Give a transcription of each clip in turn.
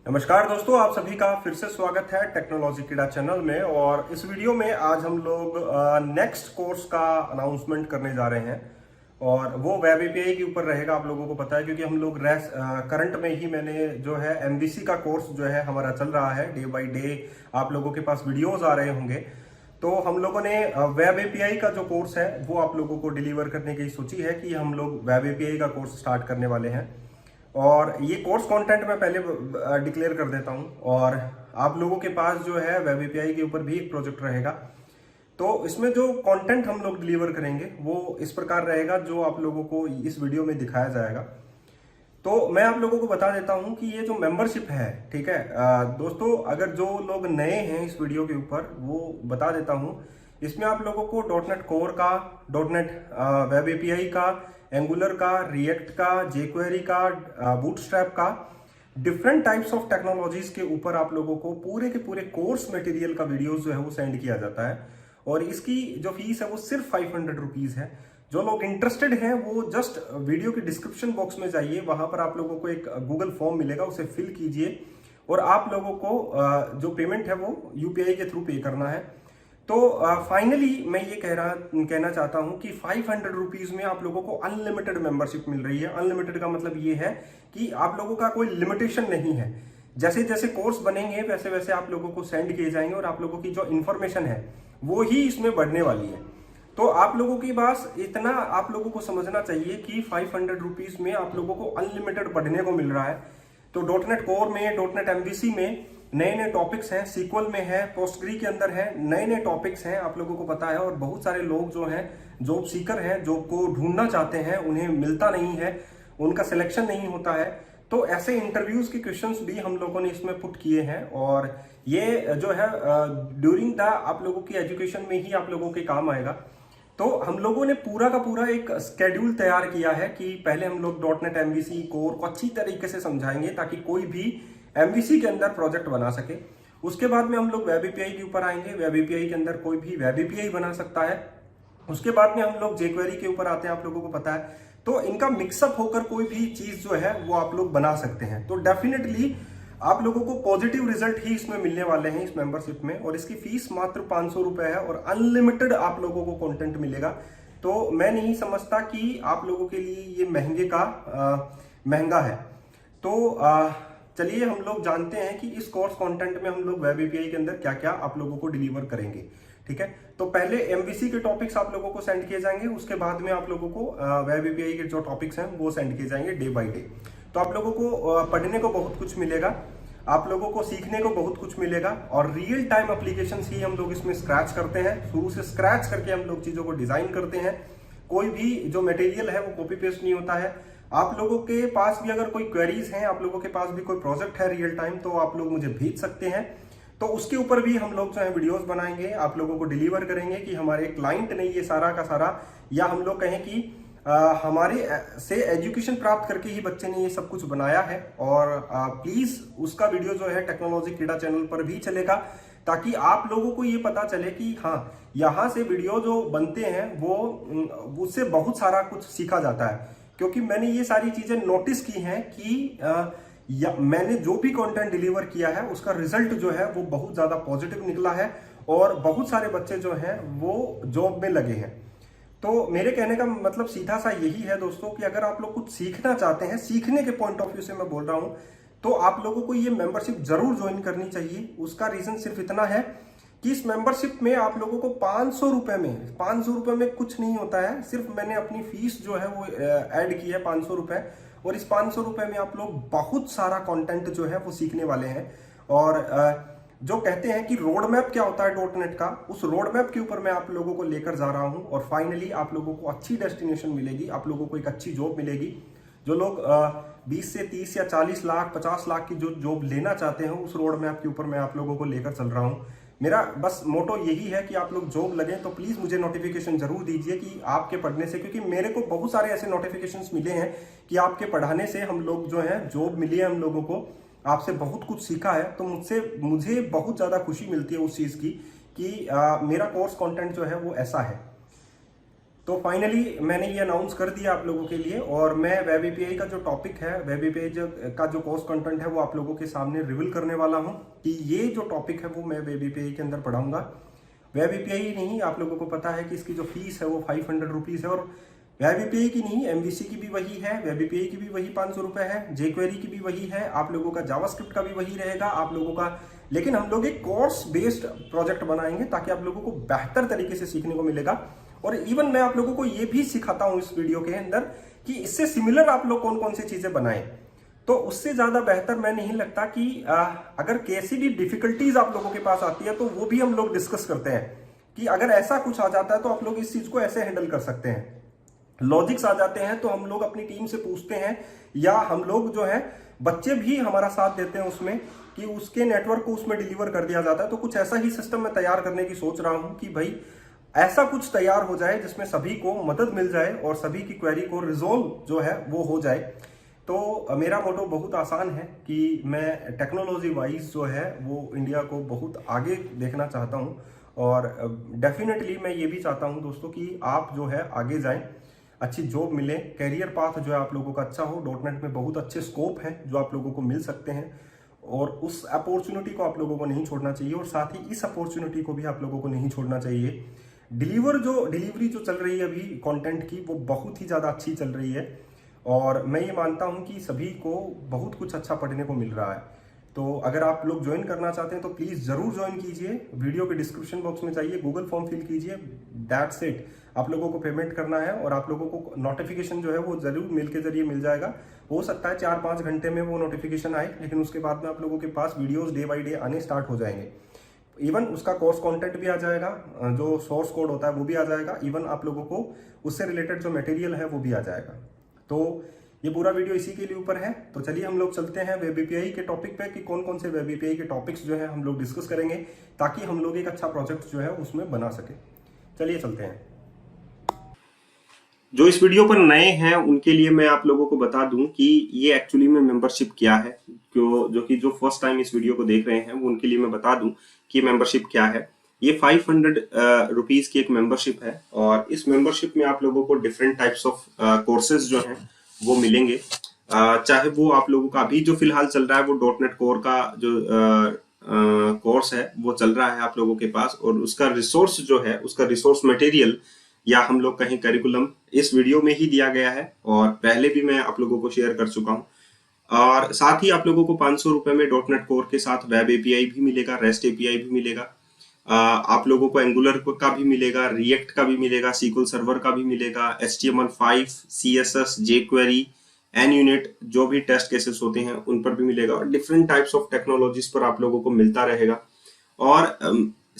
नमस्कार दोस्तों, आप सभी का फिर से स्वागत है टेक्नोलॉजी कीड़ा चैनल में। और इस वीडियो में आज हम लोग नेक्स्ट कोर्स का अनाउंसमेंट करने जा रहे हैं और वो वेब एपीआई के ऊपर रहेगा। आप लोगों को पता है क्योंकि हम लोग करंट में ही मैंने जो है एमवीसी का कोर्स जो है हमारा चल रहा है डे बाय डे। आप लोगों के पास वीडियोज आ रहे होंगे, तो हम लोगों ने वेब एपीआई का जो कोर्स है वो आप लोगों को डिलीवर करने की सोची है कि हम लोग वेब एपीआई का कोर्स स्टार्ट करने वाले हैं। और ये कोर्स कंटेंट मैं पहले डिक्लेयर कर देता हूँ। और आप लोगों के पास जो है वेब एपीआई के ऊपर भी एक प्रोजेक्ट रहेगा, तो इसमें जो कंटेंट हम लोग डिलीवर करेंगे वो इस प्रकार रहेगा जो आप लोगों को इस वीडियो में दिखाया जाएगा। तो मैं आप लोगों को बता देता हूं कि ये जो मेंबरशिप है, ठीक है दोस्तों, अगर जो लोग नए हैं इस वीडियो के ऊपर वो बता देता हूं, इसमें आप लोगों को डॉटनेट कोर का, डॉटनेट वेब एपीआई का, एंगुलर का, रिएक्ट का, जेक्वेरी का, बूटस्ट्रैप का, डिफरेंट टाइप्स ऑफ टेक्नोलॉजीज के ऊपर आप लोगों को पूरे के पूरे कोर्स मटेरियल का वीडियोस जो है वो सेंड किया जाता है। और इसकी जो फीस है वो सिर्फ 500 रुपीज है। जो लोग इंटरेस्टेड हैं वो जस्ट वीडियो के डिस्क्रिप्शन बॉक्स में जाइए, वहां पर आप लोगों को एक गूगल फॉर्म मिलेगा, उसे फिल कीजिए और आप लोगों को जो पेमेंट है वो यूपीआई के थ्रू पे करना है। तो फाइनली मैं ये कहना चाहता हूं कि 500 रुपीज में आप लोगों को अनलिमिटेड मेंबरशिप मिल रही है। अनलिमिटेड का मतलब ये है कि आप लोगों का कोई लिमिटेशन नहीं है। जैसे जैसे कोर्स बनेंगे वैसे वैसे आप लोगों को सेंड किए जाएंगे और आप लोगों की जो इन्फॉर्मेशन है वो ही इसमें बढ़ने वाली है। तो आप लोगों की बात इतना आप लोगों को समझना चाहिए कि 500 रुपीज में आप लोगों को अनलिमिटेड पढ़ने को मिल रहा है। तो डॉटनेट कोर में, डॉटनेट एमवीसी में नए नए टॉपिक्स हैं, सीक्वल में है, पोस्टग्री के अंदर है, नए नए टॉपिक्स हैं, आप लोगों को पता है। और बहुत सारे लोग जो हैं जॉब सीकर हैं, जॉब को ढूंढना चाहते हैं, उन्हें मिलता नहीं है, उनका सिलेक्शन नहीं होता है। तो ऐसे इंटरव्यूज के क्वेश्चंस भी हम लोगों ने इसमें पुट किए हैं और ये जो है ड्यूरिंग द आप लोगों की एजुकेशन में ही आप लोगों के काम आएगा। तो हम लोगों ने पूरा का पूरा एक स्केड्यूल तैयार किया है कि पहले हम लोग डॉटनेट एमवीसी कोर को अच्छी तरीके से समझाएंगे ताकि कोई भी एमवीसी के अंदर प्रोजेक्ट बना सके। उसके बाद में हम लोग वेब एपीआई के ऊपर आएंगे। वेब एपीआई के अंदर कोई भी वेब एपीआई बना सकता है। उसके बाद में हम लोग जेक्वेरी के ऊपर आते हैं, आप लोगों को पता है। तो इनका मिक्सअप होकर कोई भी चीज जो है वो आप लोग बना सकते हैं। तो डेफिनेटली आप लोगों को पॉजिटिव रिजल्ट ही इसमें मिलने वाले हैं इस मेंबरशिप में। और इसकी फीस मात्र 500 रुपए है और अनलिमिटेड आप लोगों को कंटेंट मिलेगा। तो मैं नहीं समझता कि आप लोगों के लिए ये महंगा है। तो चलिए हम लोग जानते हैं कि इस कोर्स कंटेंट में हम लोग वेब एपीआई के अंदर क्या क्या आप लोगों को डिलीवर करेंगे। ठीक है, तो पहले एमवीसी के टॉपिक्स आप लोगों को सेंड किए जाएंगे। उसके बाद में आप लोगों को वेब एपीआई के जो टॉपिक्स हैं वो सेंड किए जाएंगे डे बाय डे। तो आप लोगों को पढ़ने को बहुत कुछ मिलेगा, आप लोगों को सीखने को बहुत कुछ मिलेगा। और रियल टाइम एप्लीकेशंस ही हम लोग इसमें स्क्रैच करते हैं, शुरू से स्क्रैच करके हम लोग चीजों को डिजाइन करते हैं। कोई भी जो मटेरियल है वो कॉपी पेस्ट नहीं होता है। आप लोगों के पास भी अगर कोई क्वेरीज हैं, आप लोगों के पास भी कोई प्रोजेक्ट है रियल टाइम, तो आप लोग मुझे भेज सकते हैं। तो उसके ऊपर भी हम लोग जो है वीडियोस बनाएंगे, आप लोगों को डिलीवर करेंगे कि हमारे क्लाइंट ने ये सारा का सारा, या हम लोग कहें कि हमारे से एजुकेशन प्राप्त करके ही बच्चे ने ये सब कुछ बनाया है। और प्लीज उसका वीडियो जो है टेक्नोलॉजी कीड़ा चैनल पर भी चलेगा ताकि आप लोगों को ये पता चले कि हाँ, यहाँ से वीडियो जो बनते हैं वो उससे बहुत सारा कुछ सीखा जाता है। क्योंकि मैंने ये सारी चीजें नोटिस की हैं कि मैंने जो भी कंटेंट डिलीवर किया है उसका रिजल्ट जो है वो बहुत ज्यादा पॉजिटिव निकला है और बहुत सारे बच्चे जो हैं वो जॉब में लगे हैं। तो मेरे कहने का मतलब सीधा सा यही है दोस्तों कि अगर आप लोग कुछ सीखना चाहते हैं, सीखने के पॉइंट ऑफ व्यू से मैं बोल रहा हूं, तो आप लोगों को ये मेंबरशिप जरूर ज्वाइन करनी चाहिए। उसका रीजन सिर्फ इतना है कि इस मेंबरशिप में आप लोगों को 500 रुपए में कुछ नहीं होता है। सिर्फ मैंने अपनी फीस जो है वो ऐड की है 500 रुपए, और इस 500 रुपए में आप लोग बहुत सारा कंटेंट जो है वो सीखने वाले हैं। और जो कहते हैं कि रोड मैप क्या होता है डॉटनेट का, उस रोड मैप के ऊपर मैं आप लोगों को लेकर जा रहा हूं और फाइनली आप लोगों को अच्छी डेस्टिनेशन मिलेगी, आप लोगों को एक अच्छी जॉब मिलेगी। जो लोग 20 से 30 या 40 लाख 50 लाख की जो जॉब लेना चाहते हैं, उस रोड मैप के ऊपर मैं आप लोगों को लेकर चल रहा हूं। मेरा बस मोटो यही है कि आप लोग जॉब लगे तो प्लीज मुझे नोटिफिकेशन जरूर दीजिए कि आपके पढ़ने से, क्योंकि मेरे को बहुत सारे ऐसे नोटिफिकेशंस मिले हैं कि आपके पढ़ाने से हम लोग जो है जॉब मिली है, हम लोगों को आपसे बहुत कुछ सीखा है। तो मुझे बहुत ज्यादा खुशी मिलती है उस चीज की कि मेरा कोर्स कंटेंट जो है वो ऐसा है। तो फाइनली मैंने ये अनाउंस कर दिया आप लोगों के लिए, और मैं वेब एपीआई का जो टॉपिक है, वेब एपीआई का जो कोर्स कंटेंट है, वो आप लोगों के सामने रिवील करने वाला हूँ कि ये जो टॉपिक है वो मैं वेब एपीआई के अंदर पढ़ाऊंगा। वेब एपीआई नहीं, आप लोगों को पता है कि इसकी जो फीस है वो 500 रुपीज़ है, और वेब एपीआई की नहीं, एमवीसी की भी वही है, वेब एपीआई की भी वही 500 रुपये है, जेक्वेरी की भी वही है, आप लोगों का जावास्क्रिप्ट का भी वही रहेगा आप लोगों का। लेकिन हम लोग एक कोर्स बेस्ड प्रोजेक्ट बनाएंगे ताकि आप लोगों को बेहतर तरीके से सीखने को मिलेगा। और इवन मैं आप लोगों को ये भी सिखाता हूं इस वीडियो के अंदर कि इससे सिमिलर आप लोग कौन कौन सी चीजें बनाएं। तो उससे ज्यादा बेहतर मैं नहीं लगता कि अगर कैसी भी डिफिकल्टीज आप लोगों के पास आती है तो वो भी हम लोग डिस्कस करते हैं कि अगर ऐसा कुछ आ जाता है तो आप लोग इस चीज को ऐसे हैंडल कर सकते हैं। लॉजिक्स आ जाते हैं तो हम लोग अपनी टीम से पूछते हैं, या हम लोग जो है बच्चे भी हमारा साथ देते हैं उसमें कि उसके नेटवर्क को उसमें डिलीवर कर दिया जाता है। तो कुछ ऐसा ही सिस्टम मैं तैयार करने की सोच रहा हूं कि भाई ऐसा कुछ तैयार हो जाए जिसमें सभी को मदद मिल जाए और सभी की क्वेरी को रिजोल्व जो है वो हो जाए। तो मेरा मोटो बहुत आसान है कि मैं टेक्नोलॉजी वाइज जो है वो इंडिया को बहुत आगे देखना चाहता हूं, और डेफिनेटली मैं ये भी चाहता हूं दोस्तों कि आप जो है आगे जाएं, अच्छी जॉब मिले, कैरियर पाथ जो है आप लोगों का अच्छा हो। डॉटनेट में बहुत अच्छे स्कोप हैं जो आप लोगों को मिल सकते हैं, और उस अपॉर्चुनिटी को आप लोगों को नहीं छोड़ना चाहिए, और साथ ही इस अपॉर्चुनिटी को भी आप लोगों को नहीं छोड़ना चाहिए। डिलीवरी जो चल रही है अभी कंटेंट की, वो बहुत ही ज़्यादा अच्छी चल रही है, और मैं ये मानता हूँ कि सभी को बहुत कुछ अच्छा पढ़ने को मिल रहा है। तो अगर आप लोग ज्वाइन करना चाहते हैं तो प्लीज़ ज़रूर ज्वाइन कीजिए। वीडियो के डिस्क्रिप्शन बॉक्स में जाइए, गूगल फॉर्म फिल कीजिए, दैट्स इट। आप लोगों को पेमेंट करना है और आप लोगों को नोटिफिकेशन जो है वो जरूर मेल के जरिए मिल जाएगा। हो सकता है 4-5 घंटे में वो नोटिफिकेशन आए, लेकिन उसके बाद में आप लोगों के पास वीडियोस डे बाय डे आने स्टार्ट हो जाएंगे। इवन उसका कोर्स कंटेंट भी आ जाएगा, जो सोर्स कोड होता है वो भी आ जाएगा, इवन आप लोगों को उससे रिलेटेड जो मटेरियल है वो भी आ जाएगा। तो ये पूरा वीडियो इसी के लिए ऊपर है। तो चलिए हम लोग चलते हैं वेब एपीआई के टॉपिक पे कि कौन कौन से वेब एपीआई के टॉपिक्स जो है हम लोग डिस्कस करेंगे ताकि हम लोग एक अच्छा प्रोजेक्ट जो है उसमें बना सके। चलिए चलते हैं। जो इस वीडियो पर नए हैं उनके लिए मैं आप लोगों को बता दूं कि ये एक्चुअली में मेंबरशिप क्या है। जो फर्स्ट टाइम इस वीडियो को देख रहे हैं वो उनके लिए मैं बता दूं कि मेंबरशिप क्या है। ये 500 रुपीज की एक मेंबरशिप है, और इस मेंबरशिप में आप लोगों को डिफरेंट टाइप्स ऑफ कोर्सेज जो हैं वो मिलेंगे। चाहे वो आप लोगों का अभी जो फिलहाल चल रहा है वो डॉटनेट कोर का जो कोर्स है वो चल रहा है आप लोगों के पास, और उसका रिसोर्स जो है, उसका रिसोर्स मटेरियल या हम लोग कहीं करिकुलम इस वीडियो में ही दिया गया है, और पहले भी मैं आप लोगों को शेयर कर चुका हूँ। और साथ ही आप लोगों को 500 रुपए में डॉटनेट कोर के साथ वेब एपीआई भी मिलेगा, रेस्ट एपीआई भी मिलेगा, आप लोगों को एंगुलर का भी मिलेगा, रिएक्ट का भी मिलेगा, सीक्वल सर्वर का भी मिलेगा, HTML5, CSS, jQuery, NUnit जो भी टेस्ट केसेस होते हैं उन पर भी मिलेगा, और डिफरेंट टाइप्स ऑफ टेक्नोलॉजीज पर आप लोगों को मिलता रहेगा। और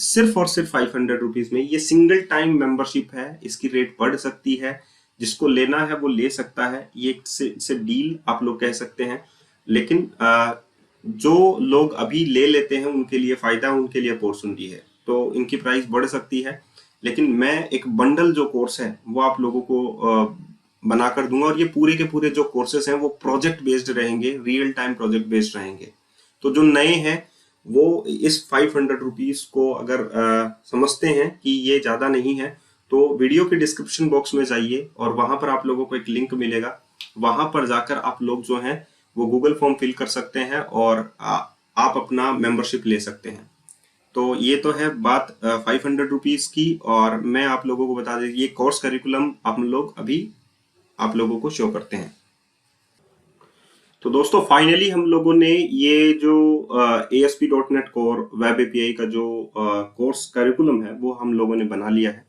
सिर्फ 500 रुपीज में ये सिंगल टाइम मेंबरशिप है। इसकी रेट बढ़ सकती है, जिसको लेना है वो ले सकता है, ये से डील आप लोग कह सकते हैं। लेकिन जो लोग अभी ले लेते हैं उनके लिए फायदा, उनके लिए अपॉर्चुनिटी है, तो इनकी प्राइस बढ़ सकती है। लेकिन मैं एक बंडल जो कोर्स है वो आप लोगों को बनाकर दूंगा, और ये पूरे के पूरे जो कोर्सेस हैं वो प्रोजेक्ट बेस्ड रहेंगे, रियल टाइम प्रोजेक्ट बेस्ड रहेंगे। तो जो नए हैं वो इस 500 रुपीज को अगर समझते हैं कि ये ज्यादा नहीं है, तो वीडियो के डिस्क्रिप्शन बॉक्स में जाइए और वहां पर आप लोगों को एक लिंक मिलेगा, वहां पर जाकर आप लोग जो हैं वो गूगल फॉर्म फिल कर सकते हैं और आप अपना मेंबरशिप ले सकते हैं। तो ये तो है बात 500 रुपीज की, और मैं आप लोगों को बता दें ये कोर्स करिकुलम हम लोग अभी आप लोगों को शो करते हैं। तो दोस्तों फाइनली हम लोगों ने ये जो ASP.NET कोर वेब एपीआई का जो कोर्स करिकुलम है वो हम लोगों ने बना लिया है,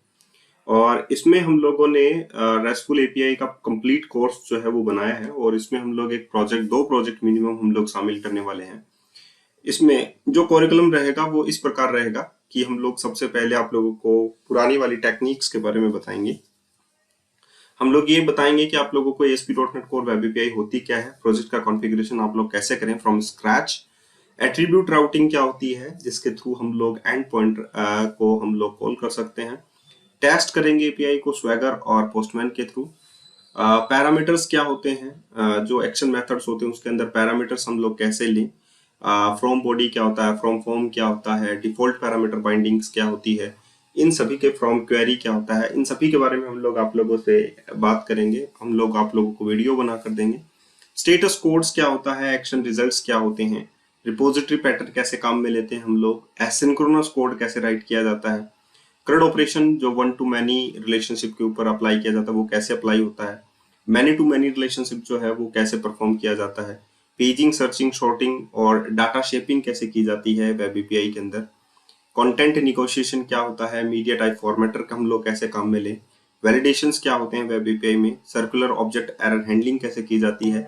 और इसमें हम लोगों ने रेस्टफुल एपीआई का कंप्लीट कोर्स जो है वो बनाया है, और इसमें हम लोग एक प्रोजेक्ट, 2 प्रोजेक्ट मिनिमम हम लोग शामिल करने वाले हैं। इसमें जो करिकुलम रहेगा वो इस प्रकार रहेगा कि हम लोग सबसे पहले आप लोगों को पुरानी वाली टेक्निक्स के बारे में बताएंगे। हम लोग ये बताएंगे कि आप लोगों को ASP.NET कोर वेब एपीआई होती क्या है, प्रोजेक्ट का कॉन्फ़िगरेशन आप लोग कैसे करें फ्रॉम स्क्रैच, एट्रीब्यूट राउटिंग क्या होती है जिसके थ्रू हम लोग एंड पॉइंट को हम लोग कॉल कर सकते हैं, टेस्ट करेंगे एपीआई को स्वैगर और पोस्टमैन के थ्रू, पैरामीटर्स क्या होते हैं, जो एक्शन मेथड्स होते हैं उसके अंदर पैरामीटर्स हम लोग कैसे लें, फ्रॉम बॉडी क्या होता है, फ्रॉम फॉर्म क्या होता है, डिफॉल्ट पैरामीटर बाइंडिंग्स क्या होती है, इन सभी के फ्रॉम क्वेरी क्या होता है, इन सभी के बारे में हम लोग आप लोगों से बात करेंगे। हम लोग आप लोगों को वीडियो बना कर देंगे। स्टेटस कोड्स क्या होता है, एक्शन रिजल्ट्स क्या होते हैं, रिपोजिटरी पैटर्न कैसे काम में लेते हैं हम लोग, एसिंक्रोनस कोड कैसे राइट किया जाता है, CRUD ऑपरेशन जो वन टू मैनी रिलेशनशिप के ऊपर अप्लाई किया जाता है वो कैसे अप्लाई होता है, मैनी टू मैनी रिलेशनशिप जो है वो कैसे परफॉर्म किया जाता है, पेजिंग, सर्चिंग, शॉर्टिंग और डाटा शेपिंग कैसे की जाती है वेब एपीआई के अंदर, कंटेंट निगोशिएशन क्या होता है, मीडिया टाइप फॉर्मेटर का हम लोग कैसे काम में लें, वैलिडेशंस क्या होते हैं वेब एपीआई में, सर्कुलर ऑब्जेक्ट एरर हैंडलिंग कैसे की जाती है,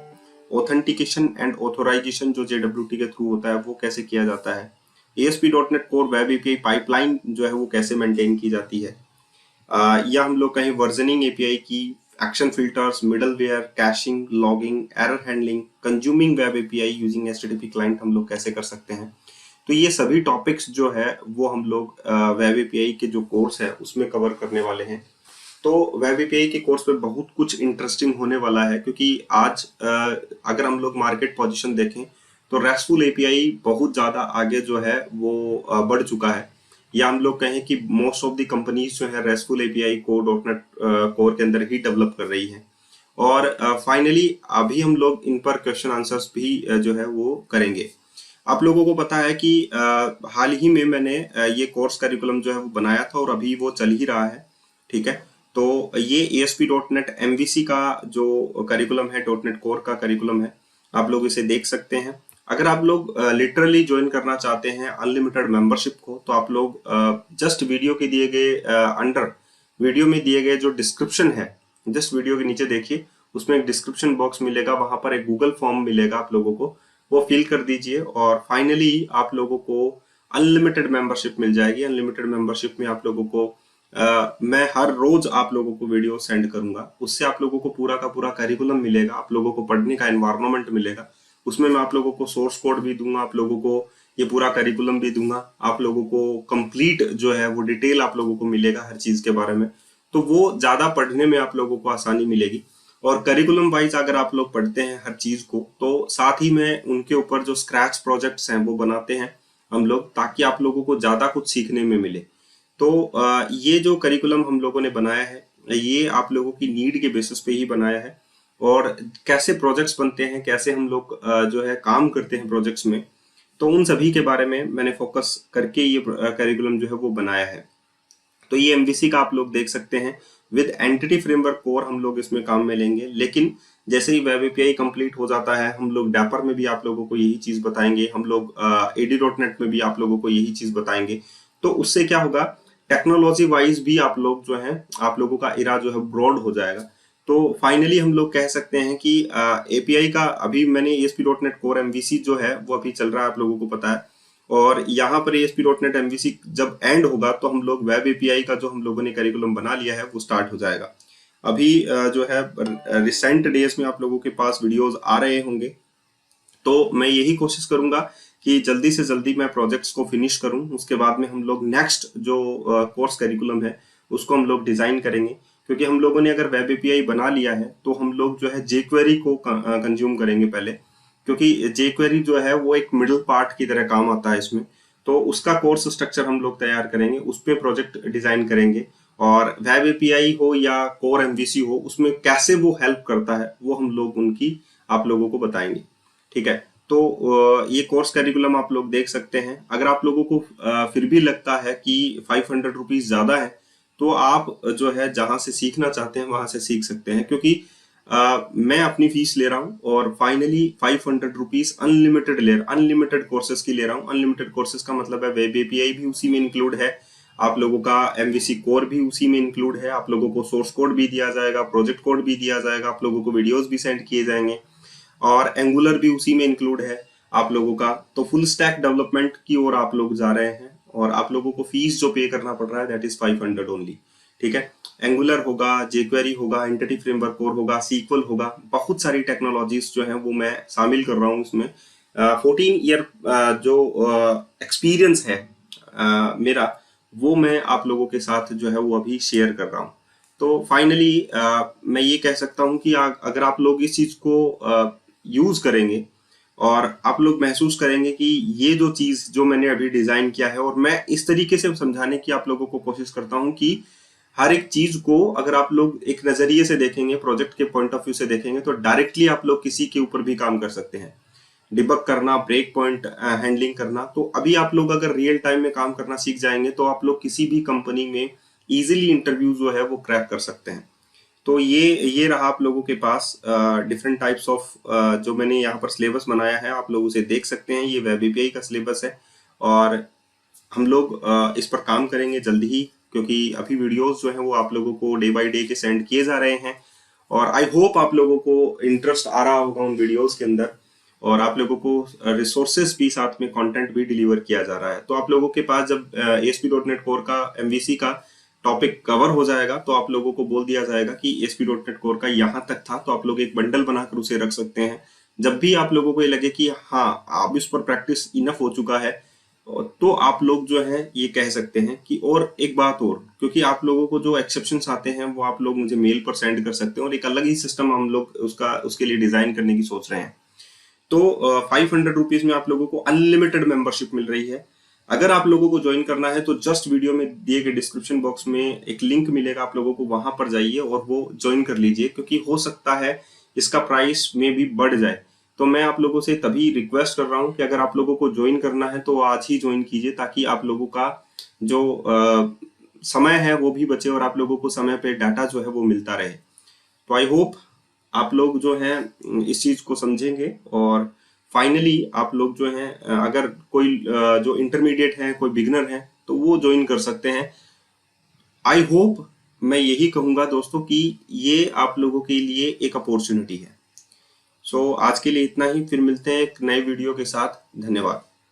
ऑथेंटिकेशन एंड ऑथोराइजेशन जो JWT के थ्रू होता है वो कैसे किया जाता है, ASP.NET core web API pipeline जो है वो कैसे मेंटेन की जाती है, या हम लोग कहें वर्जनिंग एपीआई की, action filters, middleware, caching, logging, error handling, consuming web API using HTTP client हम लोग कैसे कर सकते हैं। तो ये सभी टॉपिक्स जो है वो हम लोग वेब एपीआई के जो कोर्स है उसमें कवर करने वाले हैं। तो वेब एपीआई के कोर्स पे बहुत कुछ इंटरेस्टिंग होने वाला है, क्योंकि आज अगर हम लोग मार्केट पोजीशन देखें तो रेस्टफुल एपीआई बहुत ज्यादा आगे जो है वो बढ़ चुका है, या हम लोग कहें कि मोस्ट ऑफ द कंपनीज जो है रेस्टफुल एपीआई को डॉटनेट कोर के अंदर ही डेवलप कर रही है। और फाइनली अभी हम लोग इन पर क्वेश्चन आंसर्स भी जो है वो करेंगे। आप लोगों को पता है कि हाल ही में मैंने ये कोर्स करिकुलम जो है वो बनाया था और अभी वो चल ही रहा है, ठीक है। तो ये ASP.NET MVC का जो करिकुलम है, डॉटनेट कोर का करिकुलम है, आप लोग इसे देख सकते हैं। अगर आप लोग लिटरली ज्वाइन करना चाहते हैं अनलिमिटेड मेंबरशिप को, तो आप लोग जस्ट वीडियो के दिए गए अंडर वीडियो में दिए गए जो डिस्क्रिप्शन है, जस्ट वीडियो के नीचे देखिए, उसमें एक डिस्क्रिप्शन बॉक्स मिलेगा, वहां पर एक गूगल फॉर्म मिलेगा आप लोगों को, वो फिल कर दीजिए और फाइनली आप लोगों को अनलिमिटेड मेंबरशिप मिल जाएगी। अनलिमिटेड मेंबरशिप में आप लोगों को मैं हर रोज आप लोगों को वीडियो सेंड करूंगा, उससे आप लोगों को पूरा का पूरा करिकुलम मिलेगा, आप लोगों को पढ़ने का एनवायरनमेंट मिलेगा, उसमें मैं आप लोगों को सोर्स कोड भी दूंगा, आप लोगों को ये पूरा करिकुलम भी दूंगा, आप लोगों को कंप्लीट जो है वो डिटेल आप लोगों को मिलेगा हर चीज के बारे में। तो वो ज्यादा पढ़ने में आप लोगों को आसानी मिलेगी। और करिकुलम वाइज अगर आप लोग पढ़ते हैं हर चीज को, तो साथ ही में उनके ऊपर जो स्क्रैच प्रोजेक्ट्स हैं वो बनाते हैं हम लोग, ताकि आप लोगों को ज्यादा कुछ सीखने में मिले। तो ये जो करिकुलम हम लोगों ने बनाया है ये आप लोगों की नीड के बेसिस पे ही बनाया है, और कैसे प्रोजेक्ट्स बनते हैं, कैसे हम लोग जो है काम करते हैं प्रोजेक्ट्स में, तो उन सभी के बारे में मैंने फोकस करके ये करिकुलम जो है वो बनाया है। तो ये MVC का आप लोग देख सकते हैं, विद एंटिटी फ्रेमवर्क कोर हम लोग इसमें काम में लेंगे। लेकिन जैसे ही वेब एपीआई कंप्लीट हो जाता है, हम लोग डैपर में भी आप लोगों को यही चीज बताएंगे, हम लोग AD.NET में भी आप लोगों को यही चीज बताएंगे। तो उससे क्या होगा, टेक्नोलॉजी वाइज भी आप लोग जो है, आप लोगों का इरा जो है ब्रॉड हो जाएगा। तो फाइनली हम लोग कह सकते हैं कि एपीआई का अभी मैंने ASP.NET Core MVC जो है वो अभी चल रहा है, आप लोगों को पता है। और यहाँ पर ASP.NET MVC जब एंड होगा तो हम लोग वेब एपीआई का जो हम लोगों ने करिकुलम बना लिया है वो स्टार्ट हो जाएगा। अभी जो है रिसेंट डेज में आप लोगों के पास वीडियोस आ रहे होंगे, तो मैं यही कोशिश करूंगा कि जल्दी से जल्दी मैं प्रोजेक्ट्स को फिनिश करूं। उसके बाद में हम लोग नेक्स्ट जो कोर्स करिकुलम है उसको हम लोग डिजाइन करेंगे, क्योंकि हम लोगों ने अगर वेब एपीआई बना लिया है तो हम लोग जो है jQuery को कंज्यूम करेंगे पहले, क्योंकि jQuery जो है वो एक मिडिल पार्ट की तरह काम आता है इसमें। तो उसका कोर्स स्ट्रक्चर हम लोग तैयार करेंगे, उस पर प्रोजेक्ट डिजाइन करेंगे, और वेब एपीआई हो या कोर एमवीसी हो उसमें कैसे वो हेल्प करता है वो हम लोग उनकी आप लोगों को बताएंगे, ठीक है। तो ये कोर्स करिकुलम आप लोग देख सकते हैं। अगर आप लोगों को फिर भी लगता है कि 500 रुपीज ज्यादा है, तो आप जो है जहां से सीखना चाहते हैं वहां से सीख सकते हैं, क्योंकि मैं अपनी फीस ले रहा हूं और फाइनली 500 रुपीज अनलिमिटेड कोर्सेज की ले रहा हूं। अनलिमिटेड कोर्सेज का मतलब है वेब एपीआई भी उसी में इंक्लूड है, आप लोगों का MVC कोर भी उसी में इंक्लूड है, आप लोगों को सोर्स कोड भी दिया जाएगा, प्रोजेक्ट कोड भी दिया जाएगा, आप लोगों को वीडियोस भी सेंड किए जाएंगे, और एंगुलर भी उसी में इंक्लूड है आप लोगों का। तो फुल स्टैक डेवलपमेंट की ओर आप लोग जा रहे हैं, और आप लोगों को फीस जो पे करना पड़ रहा है दैट इज 500 ओनली, ठीक है। एंगुलर होगा, jQuery होगा, एंटिटी फ्रेमवर्क कोर होगा, SQL होगा, बहुत सारी टेक्नोलॉजीज जो है वो मैं शामिल कर रहा हूँ इसमें। 14 ईयर जो एक्सपीरियंस है मेरा, वो मैं आप लोगों के साथ जो है वो अभी शेयर कर रहा हूँ। तो फाइनली मैं ये कह सकता हूँ कि अगर आप लोग इस चीज को यूज करेंगे और आप लोग महसूस करेंगे कि ये जो चीज जो मैंने अभी डिजाइन किया है, और मैं इस तरीके से समझाने की आप लोगों को कोशिश करता हूं कि हर एक चीज को अगर आप लोग एक नजरिए से देखेंगे, प्रोजेक्ट के पॉइंट ऑफ व्यू से देखेंगे, तो डायरेक्टली आप लोग किसी के ऊपर भी काम कर सकते हैं। डिबग करना, ब्रेक पॉइंट हैंडलिंग करना, तो अभी आप लोग अगर रियल टाइम में काम करना सीख जाएंगे तो आप लोग किसी भी कंपनी में इजीली इंटरव्यू जो है वो क्रैक कर सकते हैं। तो ये रहा आप लोगों के पास डिफरेंट टाइप्स ऑफ जो मैंने यहाँ पर सिलेबस बनाया है, आप लोग उसे देख सकते हैं। ये वेब एपीआई का सिलेबस है और हम लोग इस पर काम करेंगे जल्द ही, क्योंकि अभी वीडियोस जो हैं वो आप लोगों को डे बाय डे के सेंड किए जा रहे हैं और आई होप आप लोगों को इंटरेस्ट आ रहा होगा उन वीडियोस के अंदर, और आप लोगों को रिसोर्सेज भी साथ में कंटेंट भी डिलीवर किया जा रहा है। तो आप लोगों के पास जब ASP.NET Core का MVC का टॉपिक कवर हो जाएगा तो आप लोगों को बोल दिया जाएगा कि ASP.NET Core का यहाँ तक था, तो आप लोग एक बंडल बनाकर उसे रख सकते हैं। जब भी आप लोगों को ये लगे कि हाँ आप इस पर प्रैक्टिस इनफ हो चुका है, तो आप लोग जो है ये कह सकते हैं कि और एक बात और, क्योंकि आप लोगों को जो एक्सेप्शंस आते हैं वो आप लोग मुझे मेल पर सेंड कर सकते हैं, और एक अलग ही सिस्टम हम लोग उसके लिए डिजाइन करने की सोच रहे हैं। तो 500 रुपीज में आप लोगों को अनलिमिटेड मेंबरशिप मिल रही है। अगर आप लोगों को ज्वाइन करना है तो जस्ट वीडियो में दिए गए डिस्क्रिप्शन बॉक्स में एक लिंक मिलेगा, आप लोगों को वहां पर जाइए और वो ज्वाइन कर लीजिए, क्योंकि हो सकता है इसका प्राइस में भी बढ़ जाए। तो मैं आप लोगों से तभी रिक्वेस्ट कर रहा हूं कि अगर आप लोगों को ज्वाइन करना है तो आज ही ज्वाइन कीजिए, ताकि आप लोगों का जो समय है वो भी बचे और आप लोगों को समय पे डाटा जो है वो मिलता रहे। तो आई होप आप लोग जो हैं इस चीज को समझेंगे, और फाइनली आप लोग जो हैं अगर कोई जो इंटरमीडिएट है, कोई बिगनर है, तो वो ज्वाइन कर सकते हैं। आई होप, मैं यही कहूंगा दोस्तों कि ये आप लोगों के लिए एक अपॉर्चुनिटी है। सो आज के लिए इतना ही, फिर मिलते हैं एक नए वीडियो के साथ। धन्यवाद।